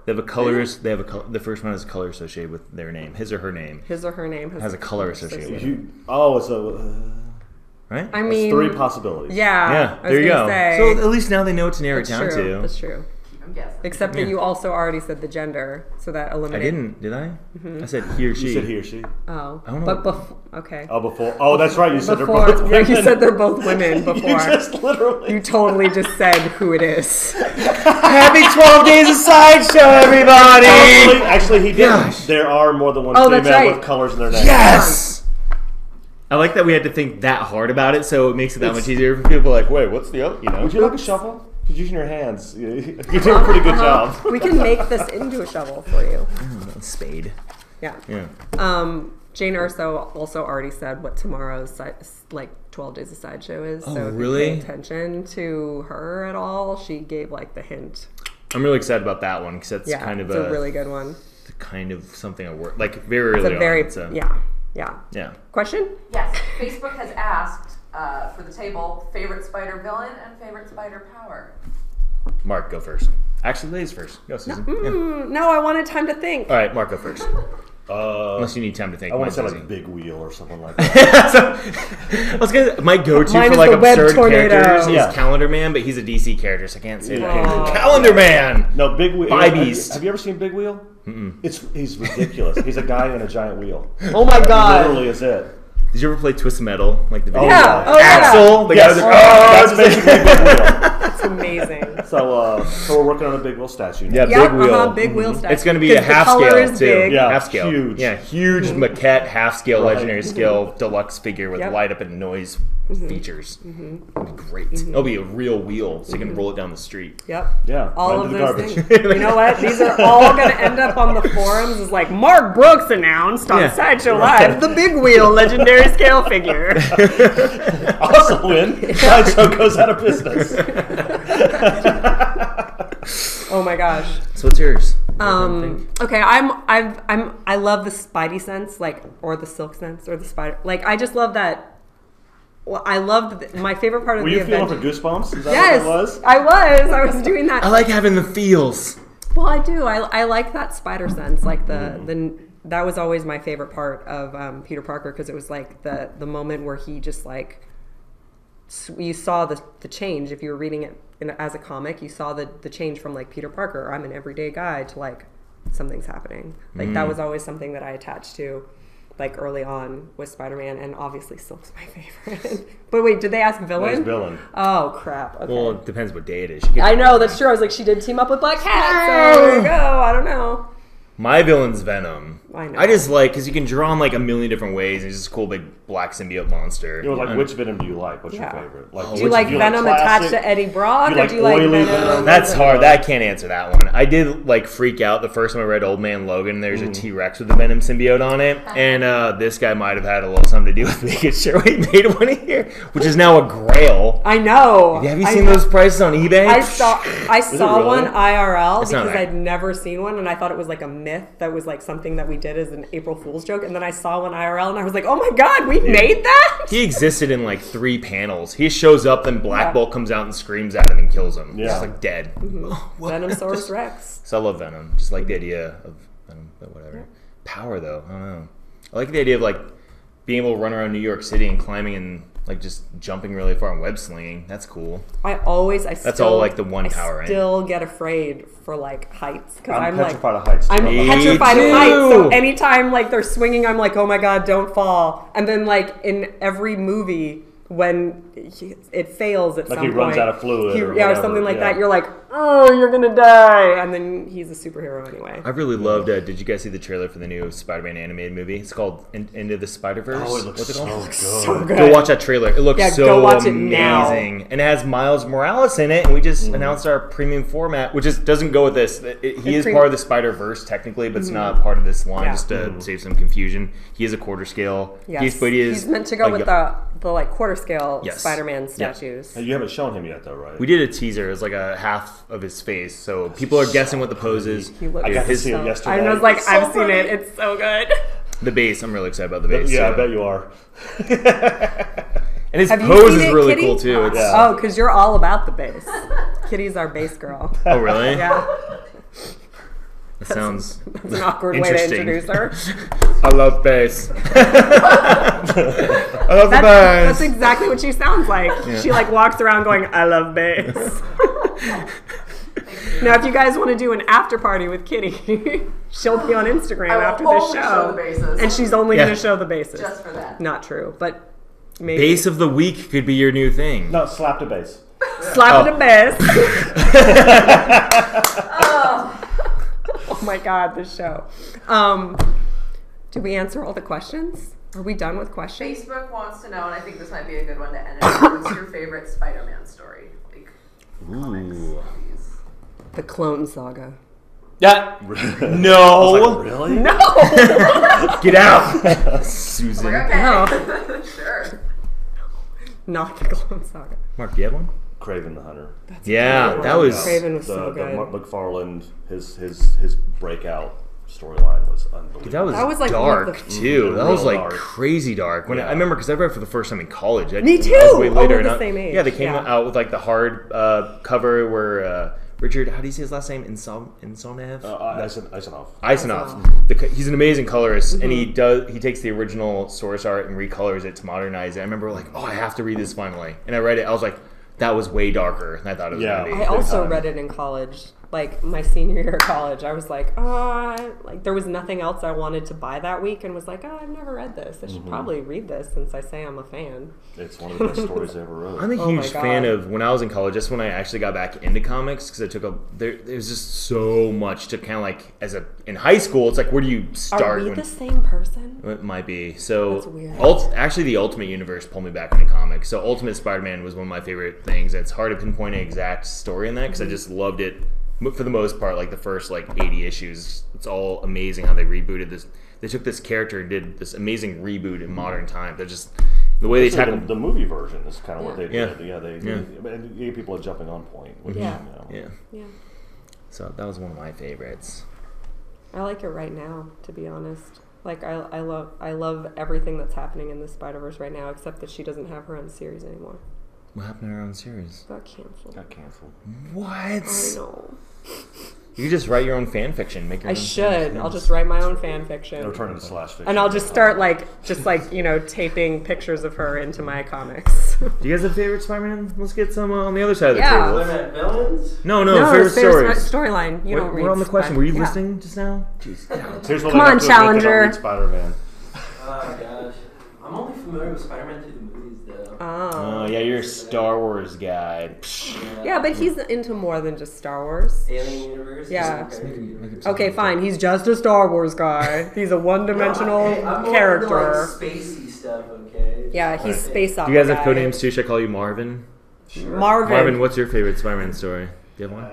They have a colors. They have a the first one has a color associated with their name, his or her name, His or her name has a color associated with it. It's a. Right? I It's mean, 3 possibilities. Yeah. Yeah. I was There you gonna go. say, So at least now they know what to narrow it that's down true. to. That's true. Keep them guessing. Except that Yeah. you also already said the gender, so that I eliminates. didn't, did I? I said he or she. You said he or she. Oh, I don't know. but before. Okay. Oh, before. Oh, that's right. You said they're Before, both yeah, women. you said they're both women before. You just literally. You totally just said who it is. Happy 12 days of Sideshow, everybody! Actually, he did. Gosh. There are more than one Oh, female that's right. with colors in their name. Yes! I like that we had to think that hard about it, so it makes it that much easier for people. Like, wait, what's the other? You know? Would you like a shovel? Because using your hands, you're doing a pretty good job. We can make this into a shovel for you. Spade. Yeah. Yeah. Jane Urso also already said what tomorrow's 12 Days of Sideshow is. Oh, so if really? you pay attention to her at all, she gave like the hint. I'm really excited about that one because that's Yeah, kind of it's a really good one. kind of something I work like very early It's a very on. yeah. Yeah. Question? Yes. Facebook has asked for the table favorite spider villain and favorite spider power. Mark, go first. Actually, ladies first. Go, Susan. No, I wanted time to think. All right, Mark, go first. Unless you need time to think. I want to say like Big Wheel or something like that. My go-to for like absurd characters is Calendar Man, but he's a DC character, so I can't say that. Calendar Man! No, Big Wheel. Beast. Have you ever seen Big Wheel? He's ridiculous. He's a guy in a giant wheel. Oh my god. He literally is it. Did you ever play Twisted Metal? Like the video? Axel? The guy that's basically Big Wheel. That's amazing. So we're working on a Big Wheel statue now. Yeah, Big Wheel. Big Wheel statue. It's going to be a half scale, too. Big. Yeah, half scale. Huge. Yeah, huge maquette, half scale, legendary scale, deluxe figure with light up and noise features. It'll be great. It'll be a real wheel, so you can roll it down the street. Yep. Yeah. All of those things. You know what? These are all going to end up on the forums as like Mark Brooks announced on Sideshow Live the Big Wheel legendary scale figure. Also win. Sideshow goes out of business. Oh my gosh. So what's yours? Okay, I love the Spidey sense, like, or the silk sense, or the spider. Like, I just love that. Well, I loved my favorite part of the event. Were you feeling for goosebumps? Is that what it was? I was doing that. I like having the feels. Well, I do. I like that spider sense. Like that was always my favorite part of Peter Parker, because it was like the moment where he just like you saw the change. If you were reading it as a comic, you saw the change from like Peter Parker, I'm an everyday guy, to like something's happening. Like that was always something that I attached to. Like early on with Spider-Man, and obviously Silk's my favorite. But wait, did they ask villain? It's villain. Oh crap! Okay. Well, it depends what day it is. I know, that's true. I was like, she did team up with Black Cat, so there you go. I don't know. My villain's Venom. I know. I just like, because you can draw him like a million different ways. He's just a cool big black symbiote monster. You know, like, which Venom do you like? What's your favorite? Like, do you like Venom attached to Eddie Brock, or do you like Venom? That's hard. I can't answer that one. I did like freak out the first time I read Old Man Logan. There's a T-Rex with a Venom symbiote on it, and this guy might have had a little something to do with making sure we made one here, which is now a Grail. I know. Have you seen those prices on eBay? I saw one IRL because right. I'd never seen one, and I thought it was like a myth that was like something that we did as an April Fool's joke, and then I saw one IRL and I was like, oh my god, we made that? He existed in like 3 panels. He shows up, then Black Bolt comes out and screams at him and kills him. Yeah. He's just like dead. Venomsaurus Rex. So I love Venom. Just like the idea of Venom, but whatever. Yeah. Power though, I don't know. I like the idea of like being able to run around New York City and climbing and like just jumping really far and web slinging. That's cool. That's all like the one power, right? I still get afraid for like heights, because I'm petrified of heights. I'm petrified of heights. So anytime like they're swinging, I'm like, oh my god, don't fall. And then like in every movie, when it fails at some point, he runs out of fluid, or something like that, you're like, oh, you're gonna die, and then he's a superhero anyway. I really loved. Did you guys see the trailer for the new Spider-Man animated movie? It's called Into the Spider-Verse. Oh, it looks so good. Go watch that trailer. It looks so go watch amazing, it now. And it has Miles Morales in it. And we just announced our premium format, which doesn't go with this. He is part of the Spider-Verse technically, but it's not part of this line. Just to save some confusion, he is a quarter scale. Yes. He's meant to go with the like quarter scale Spider-Man statues. You haven't shown him yet, though, right? We did a teaser. It was like a half of his face, so people are guessing what the pose is. I got to see it yesterday. I was like, I've seen it. It's so good. The base, I'm really excited about the base. Yeah, I bet you are. And his pose is really cool too. Oh, because you're all about the base. Kitty's our base girl. Oh, really? Yeah. That sounds that's an awkward way to introduce her. I love bass. I love the bass. That's exactly what she sounds like. Yeah. She like walks around going, I love bass. Now, if you guys want to do an after party with Kitty, she'll be on Instagram after this show. And she's only going to show the bases. Just for that. Not true, but maybe. Base of the week could be your new thing. No, slap the bass. Slap the bass. Oh my god, this show. Did we answer all the questions? Are we done with questions? Facebook wants to know, and I think this might be a good one to end it. What's your favorite Spider-Man story? Like, comics, movies. The Clone Saga. Yeah. No. Like, really? No. Get out, Susan. Like, okay. No. Sure. Not the Clone Saga. Mark, do you have one? Craven the Hunter. That was Craven was so good. McFarlane, his breakout storyline was unbelievable. That was like dark too. That was like crazy dark. When I remember, because I read it for the first time in college. Me too. I was way later. We're the same age. Yeah, they came out with like the hard cover where Richard, how do you say his last name? Insonev? Isanov. He's an amazing colorist, and he takes the original source art and recolors it to modernize it. I remember like, I have to read this finally, and I read it. I was like, that was way darker than I thought it was going to be. I also read it in college. Like my senior year of college, I was like, like there was nothing else I wanted to buy that week, and was like, I've never read this. I should probably read this since I say I'm a fan. It's one of the best stories I ever wrote. I'm a huge fan of when I was in college. That's when I actually got back into comics because I took there was just so much to kind of like in high school. It's like, where do you start? Are we the same person? It might be. So that's weird. Actually, the Ultimate Universe pulled me back into comics. So Ultimate Spider-Man was one of my favorite things. It's hard to pinpoint an exact story in that because I just loved it. For the most part, like the first 80 issues, it's all amazing how they rebooted this. They took this character and did this amazing reboot in modern time. They're just the way they tackled the movie version is kind of what they did. Yeah, they gave people a jumping on point. Which, yeah. So that was one of my favorites. I like it right now, to be honest. Like I love everything that's happening in the Spider-Verse right now, except that she doesn't have her own series anymore. What happened to her own series? Got canceled. What? I know. You could just write your own fan fiction. Make your own should. I'll just write my own fan fiction. It'll turn into slash fiction. And I'll just start taping pictures of her into my comics. Do you guys have favorite Spider-Man? Let's get some on the other side of the table. Spider-Man villains? No, favorite stories. Storyline. You don't read. We're on the question. Were you listening just now? Jeez. Come on, Challenger. Spider-Man. Oh gosh, I'm only familiar with Spider-Man through the movies though. Oh yeah, you're a Star Wars guy. Yeah, but he's into more than just Star Wars. Alien universe. Yeah. Okay, fine. He's just a Star Wars guy. He's a one-dimensional character. I'm more into, spacey stuff. Okay. Yeah, he's space opera. Do you guys have codenames too? Should I call you Marvin? Sure. Marvin, what's your favorite Spider-Man story? Do you have one?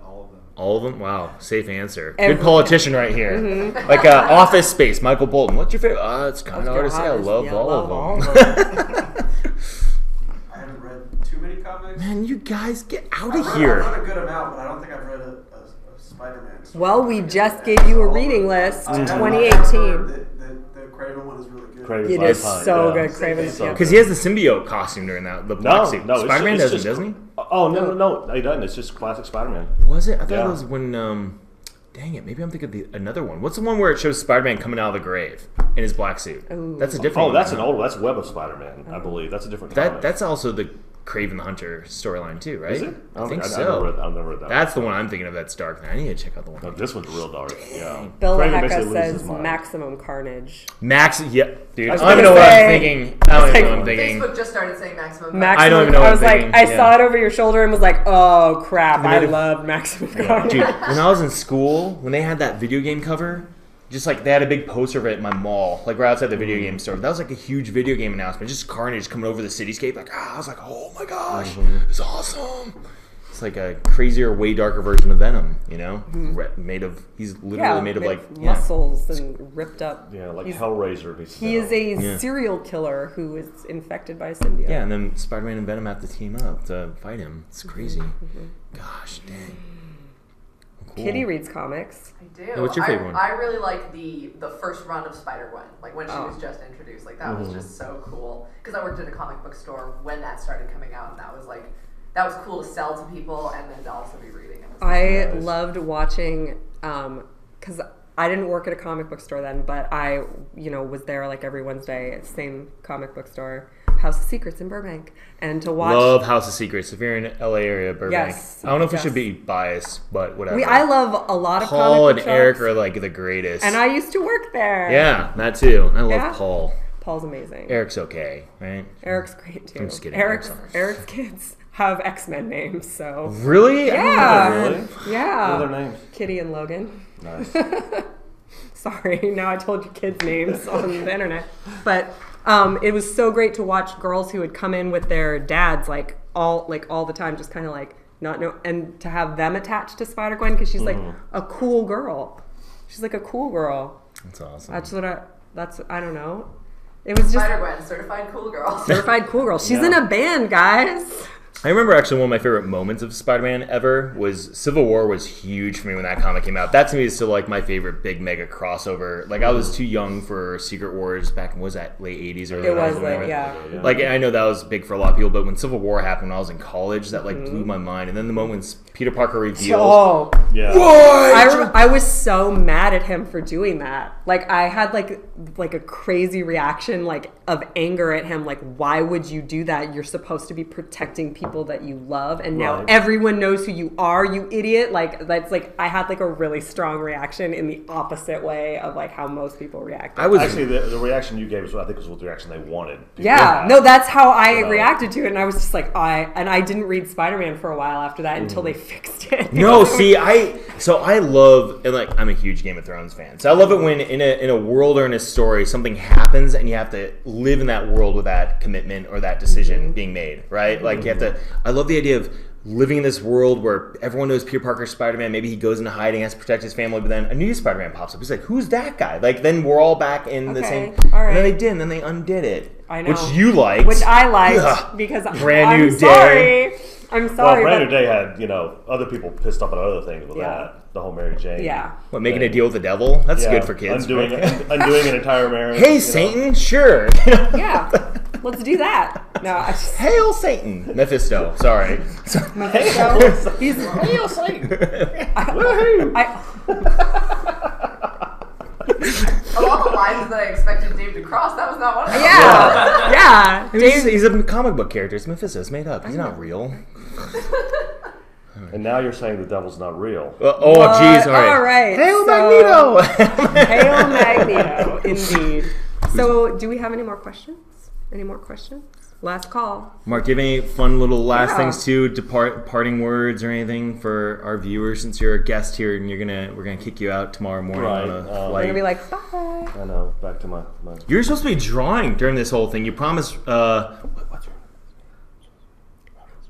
All of them. All of them? Wow, safe answer. Good politician right here. Mm-hmm. Like Office Space, Michael Bolton. What's your favorite? It's kind of hard to say. I love all of them. I haven't read too many comics. Man, you guys get out of here. I've read a good amount, but I don't think I've read a Spider-Man story. Well, we just gave you a reading list in 2018. The Craven one is really good. It is so good. Craven's because he has the symbiote costume during that. The black suit. No, Spider-Man doesn't he? Oh no, he doesn't. It's just classic Spider-Man. Was it? I thought it was when. Dang it! Maybe I'm thinking of another one. What's the one where it shows Spider-Man coming out of the grave in his black suit? Ooh. That's a different. Oh, that's an old. That's Web of Spider-Man, I believe. That's a different. That's also the Kraven the Hunter storyline too, right? Is it? I think so. I've never read that. That's the one I'm thinking of. That's dark. I need to check out the one. No, this one's real dark. Yeah. Bill Laheka says Maximum Carnage. Yep, dude. I don't even know what I'm thinking. I don't even know what I'm thinking. Facebook just started saying Maximum. I don't even know what I'm thinking. I saw it over your shoulder and was like, oh crap, I love Maximum Carnage. Dude, when I was in school, when they had that video game cover, just like they had a big poster of it at my mall, like right outside the video game store. That was like a huge video game announcement. Just Carnage coming over the cityscape. Like, I was like, oh my gosh, it's awesome. It's like a crazier, way darker version of Venom, you know? He's literally made of like muscles and ripped up. Yeah, like Hellraiser. He is a serial killer who is infected by a symbiote. Yeah, and then Spider-Man and Venom have to team up to fight him. It's crazy. Gosh, dang. Cool. Kitty reads comics. I do. Yeah, what's your favorite one? I really like the first run of Spider-Gwen, like when she was just introduced. Like that was just so cool because I worked in a comic book store when that started coming out, and that was cool to sell to people and then to also be reading it. I loved watching because I didn't work at a comic book store then, but I was there like every Wednesday at the same comic book store. House of Secrets in Burbank, and to watch. Love House of Secrets. If you're in LA area, Burbank. Yes, I don't know if we should be biased, but whatever. I love a lot of Paul comic book and Eric shops. are like the greatest. And I used to work there. Yeah, that too. I love Paul. Paul's amazing. Eric's okay, right? Eric's great too. I'm just kidding. Eric's kids have X-Men names, so. Really? Yeah. Really? Yeah. What are their names? Kitty and Logan. Nice. Sorry, now I told you kids' names on the internet, but. It was so great to watch girls who would come in with their dads all the time, just kind of like not know, and to have them attached to Spider-Gwen because she's like a cool girl. She's like a cool girl. That's awesome. I don't know. It was just Spider-Gwen, certified cool girl. Certified cool girl. She's in a band, guys. I remember actually one of my favorite moments of Spider-Man ever was Civil War was huge for me when that comic came out. That to me is still like my favorite big mega crossover. Like I was too young for Secret Wars back in, was that late 80s or it was late, yeah. Like I know that was big for a lot of people, but when Civil War happened when I was in college, that like blew my mind. And then the moment when Peter Parker reveals, I was so mad at him for doing that. Like I had like a crazy reaction like of anger at him. Like why would you do that? You're supposed to be protecting people that you love, and now everyone knows who you are, you idiot. Like that's like I had like a really strong reaction in the opposite way of like how most people react. I was actually the reaction you gave was I think was the reaction they wanted. No, that's how I reacted to it, and I was just like I didn't read Spider-Man for a while after that until they fixed it. No, see, I love, and like I'm a huge Game of Thrones fan, so I love it when in a world or in a story something happens and you have to live in that world with that commitment or that decision being made, right? Like you have to. I love the idea of living in this world where everyone knows Peter Parker's Spider-Man. Maybe he goes into hiding, has to protect his family, but then a new Spider-Man pops up. He's like, "Who's that guy?" Like then we're all back in the same. All right. And then they did, and then they undid it. I know. Which you liked. Which I liked because Brand New Day. Sorry. I'm sorry. Well, Brand New Day had other people pissed off at other things with that. The whole Mary Jane. Yeah. What, making a deal with the devil? That's good for kids. Undoing an entire marriage. Hey, Satan, sure. Yeah. Let's do that. No, Hail Satan. Mephisto. Sorry. Mephisto. He's Hail Satan. Woohoo. Of all the lines that I expected Dave to cross, that was not one of them. Yeah. He's a comic book character. It's Mephisto. It's made up. He's not real. And now you're saying the devil's not real. Jeez. All right. Hail Magneto. Hail Magneto, indeed. So, do we have any more questions? Any more questions? Last call. Mark, do you have any fun little last things too, parting words or anything for our viewers? Since you're a guest here, and we're gonna kick you out tomorrow morning on a flight. We're gonna be like, bye. I know. Back to my. You're supposed to be drawing during this whole thing. You promised.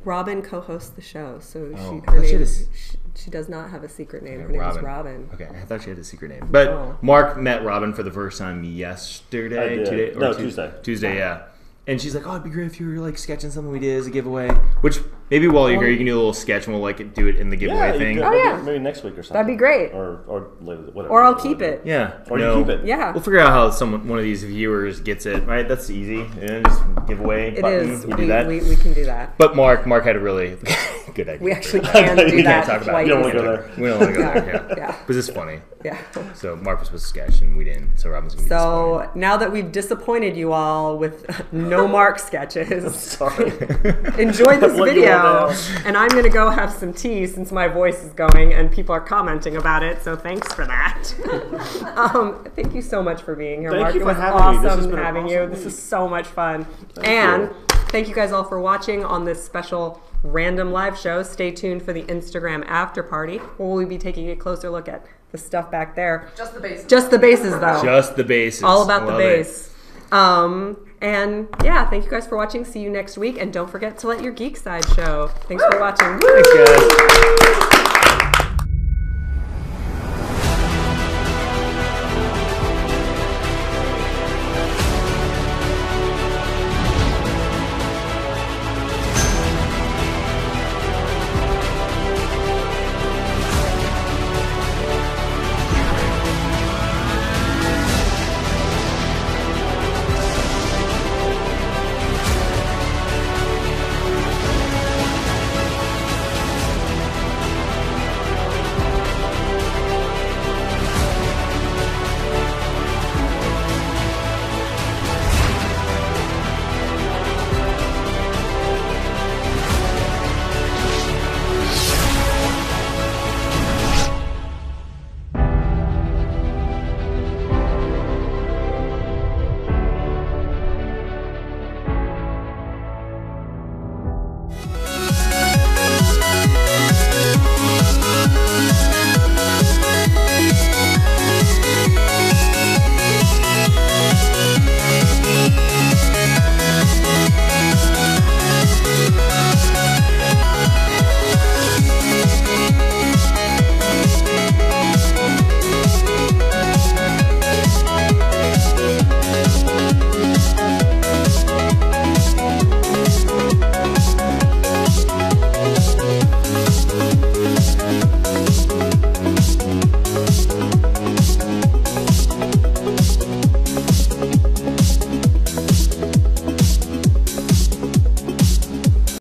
Robin co-hosts the show, so she does not have a secret name. Her name is Robin. Okay, I thought she had a secret name. But Mark met Robin for the first time yesterday. Tuesday. Tuesday, yeah. And she's like, "Oh, it'd be great if you were like sketching something we did as a giveaway." Which maybe while you're here, you can do a little sketch and we'll like do it in the giveaway thing. Maybe next week or something. That'd be great. Or later, whatever. Or I'll keep it. Yeah. Or you keep it. Yeah. We'll figure out how one of these viewers gets it. Right? That's easy. And just giveaway button. It is. You do that. We can do that. But Mark had a really good idea. We actually can do that. We can't talk about it. You don't want to go there. We don't want to go there. Yeah. But it's funny. Yeah. So Mark was supposed to sketch and we didn't. So Robin's gonna be So now that we've disappointed you all with no Mark sketches, Sorry. enjoy this video. And I'm gonna go have some tea since my voice is going and people are commenting about it. So thanks for that. Thank you so much for being here, Mark. Thank you it for was having me. awesome having you. This is so much fun. Thank you guys all for watching on this special random live show. Stay tuned for the Instagram after party, where we'll be taking a closer look at the stuff back there. Just the bases. Just the bases, though. Just the bases. All about the base. And yeah, thank you guys for watching. See you next week. And don't forget to let your geek side show. Thanks for watching. Thanks, guys.